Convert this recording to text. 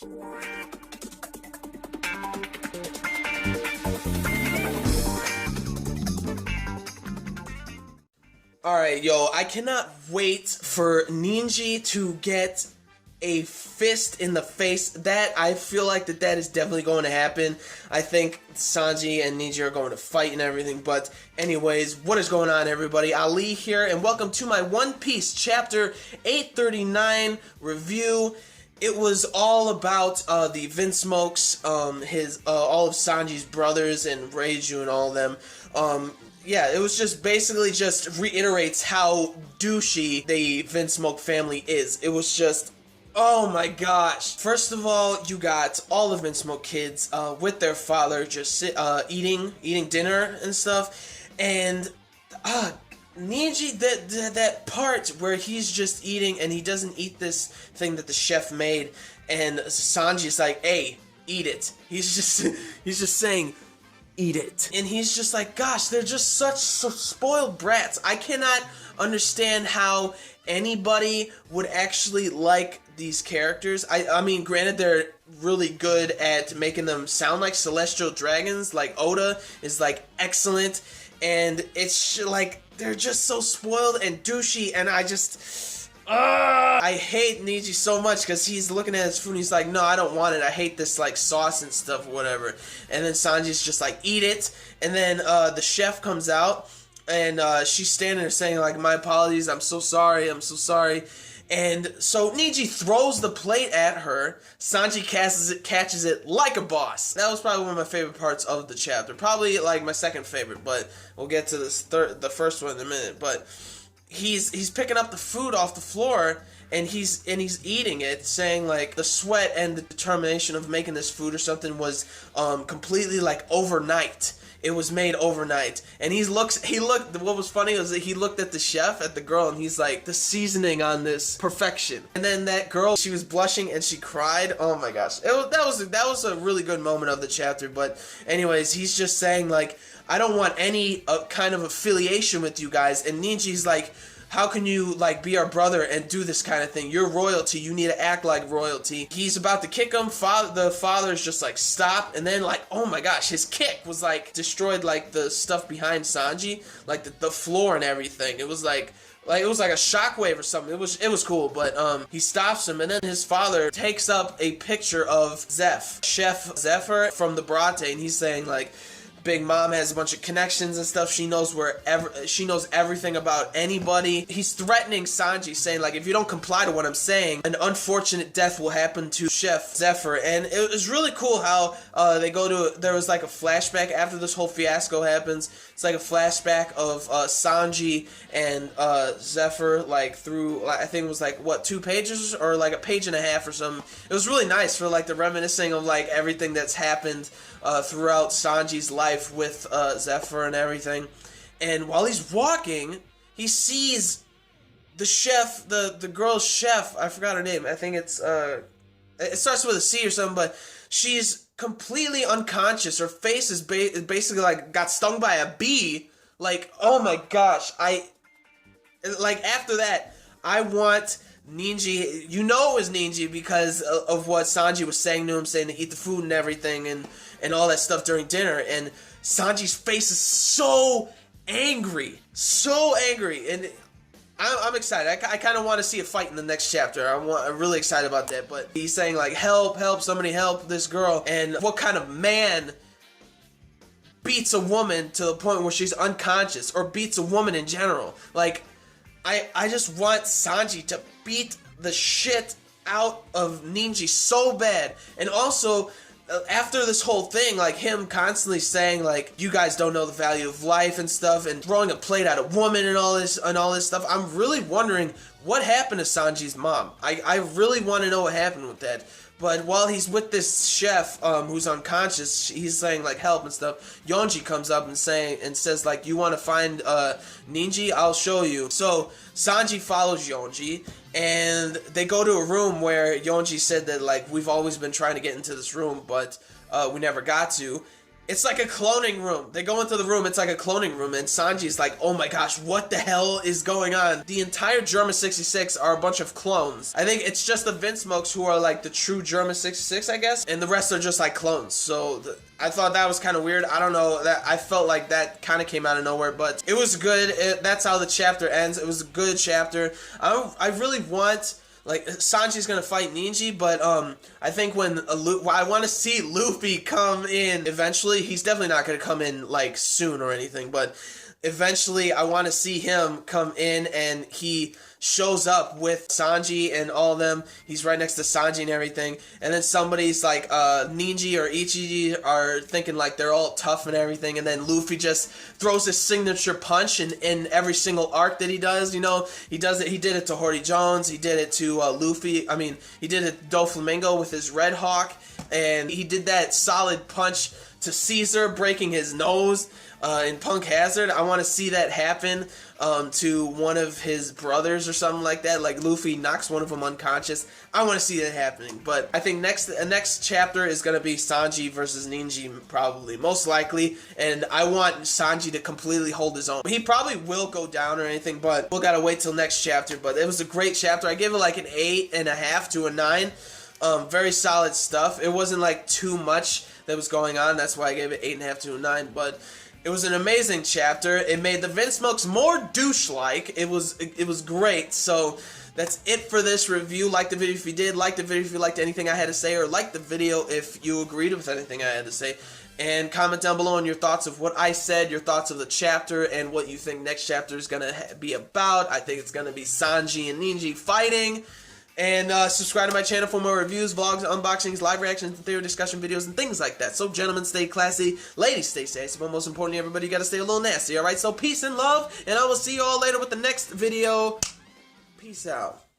Alright, yo, I cannot wait for Niji to get a fist in the face. That, I feel like that is definitely going to happen. I think Sanji and Niji are going to fight and everything, but anyways, what is going on, everybody? Ali here, and welcome to my One Piece Chapter 839 review. It was all about the Vinsmokes, all of Sanji's brothers and Reiju and all of them. Yeah, it was just basically just reiterates how douchey the Vinsmoke family is. It was just, oh my gosh. First of all, you got all the Vinsmoke kids with their father just eating dinner and stuff, and Niji, that part where he's just eating and he doesn't eat this thing that the chef made, and Sanji's like, hey, eat it. He's just saying, eat it. And he's just like, gosh, they're just such spoiled brats. I cannot understand how anybody would actually like these characters. I mean, granted, they're really good at making them sound like celestial dragons. Like, Oda is, like, excellent. And it's, like, they're just so spoiled and douchey. And I just... I hate Niji so much because he's looking at his food and he's like, no, I don't want it. I hate this, like, sauce and stuff or whatever. And then Sanji's just like, eat it. And then the chef comes out and she's standing there saying, like, my apologies, I'm so sorry, I'm so sorry. And so Niji throws the plate at her. Sanji catches it like a boss. That was probably one of my favorite parts of the chapter. Probably, like, my second favorite, but we'll get to the first one in a minute. But he's picking up the food off the floor and he's eating it, saying like the sweat and the determination of making this food or something was completely like overnight. It was made overnight. And what was funny was that he looked at the chef, at the girl, and he's like, the seasoning on this, perfection. And then that girl, she was blushing and she cried. Oh my gosh. That was a really good moment of the chapter. But anyways, he's just saying like, I don't want any kind of affiliation with you guys. And Niji's like, how can you, like, be our brother and do this kind of thing? You're royalty. You need to act like royalty. He's about to kick him. The father's just like, stop. And then, like, oh my gosh, his kick was, like, destroyed, like, the stuff behind Sanji. Like, the floor and everything. It was like it was like a shockwave or something. It was cool, but he stops him, and then his father takes up a picture of Chef Zephyr from the Brate, and he's saying, like, Big Mom has a bunch of connections and stuff. She knows she knows everything about anybody. He's threatening Sanji, saying like, if you don't comply to what I'm saying, an unfortunate death will happen to Chef Zephyr. And it was really cool how there was like a flashback after this whole fiasco happens. It's like a flashback of Sanji and Zephyr, like through, I think it was like, what, 2 pages or like a page and a half or something. It was really nice for like the reminiscing of like everything that's happened throughout Sanji's life with Zephyr and everything. And while he's walking, he sees the chef, the girl's chef. I forgot her name. I think it starts with a C or something, but she's completely unconscious. Her face is basically like got stung by a bee. Like, oh my gosh. After that, I want Niji, you know it was Niji because of what Sanji was saying to him, saying to eat the food and everything and all that stuff during dinner. And Sanji's face is so angry, and I'm excited. I kind of want to see a fight in the next chapter. I'm really excited about that. But he's saying like, help, somebody help this girl. And what kind of man beats a woman to the point where she's unconscious, or beats a woman in general? Like, I just want Sanji to beat the shit out of Niji so bad. And also, after this whole thing, like him constantly saying like, you guys don't know the value of life and stuff, and throwing a plate at a woman and all this stuff, I'm really wondering what happened to Sanji's mom. I really want to know what happened with that. But while he's with this chef who's unconscious, he's saying like help and stuff. Yonji comes up and says like, you want to find Niji? I'll show you. So Sanji follows Yonji, and they go to a room where Yonji said that like, we've always been trying to get into this room, but we never got to. It's like a cloning room. They go into the room, it's like a cloning room, and Sanji's like, oh my gosh, what the hell is going on? The entire Germa 66 are a bunch of clones. I think it's just the Vinsmokes who are like the true Germa 66, I guess, and the rest are just like clones. So I thought that was kind of weird. I don't know, that I felt like that kind of came out of nowhere, but it was good. That's how the chapter ends. It was a good chapter. I really want, like, Sanji's gonna fight Niji, but I think when I want to see Luffy come in eventually. He's definitely not gonna come in like soon or anything, but eventually I want to see him come in, and he shows up with Sanji and all of them. He's right next to Sanji and everything, and then somebody's like Niji or Ichiji are thinking like they're all tough and everything, and then Luffy just throws his signature punch in every single arc that he does. You know, he does it. He did it to Horty Jones. He did it to Luffy. I mean, he did it to Doflamingo with his Red Hawk, and he did that solid punch to Caesar, breaking his nose in Punk Hazard. I want to see that happen to one of his brothers or something like that. Like Luffy knocks one of them unconscious. I want to see that happening. But I think next chapter is going to be Sanji versus Niji, probably, most likely. And I want Sanji to completely hold his own. He probably will go down or anything, but we'll got to wait till next chapter. But it was a great chapter. I give it like an 8.5 to a 9. Very solid stuff. It wasn't like too much that was going on. That's why I gave it 8.5 to a 9. But it was an amazing chapter. It made the Vinsmokes more douche-like. It was great. So that's it for this review. Like the video if you did. Like the video if you liked anything I had to say. Or like the video if you agreed with anything I had to say. And comment down below on your thoughts of what I said, your thoughts of the chapter, and what you think next chapter is going to be about. I think it's going to be Sanji and Niji fighting. And subscribe to my channel for more reviews, vlogs, unboxings, live reactions, theory discussion videos, and things like that. So, gentlemen, stay classy. Ladies, stay safe. But most importantly, everybody, you got to stay a little nasty, alright? So, peace and love, and I will see you all later with the next video. Peace out.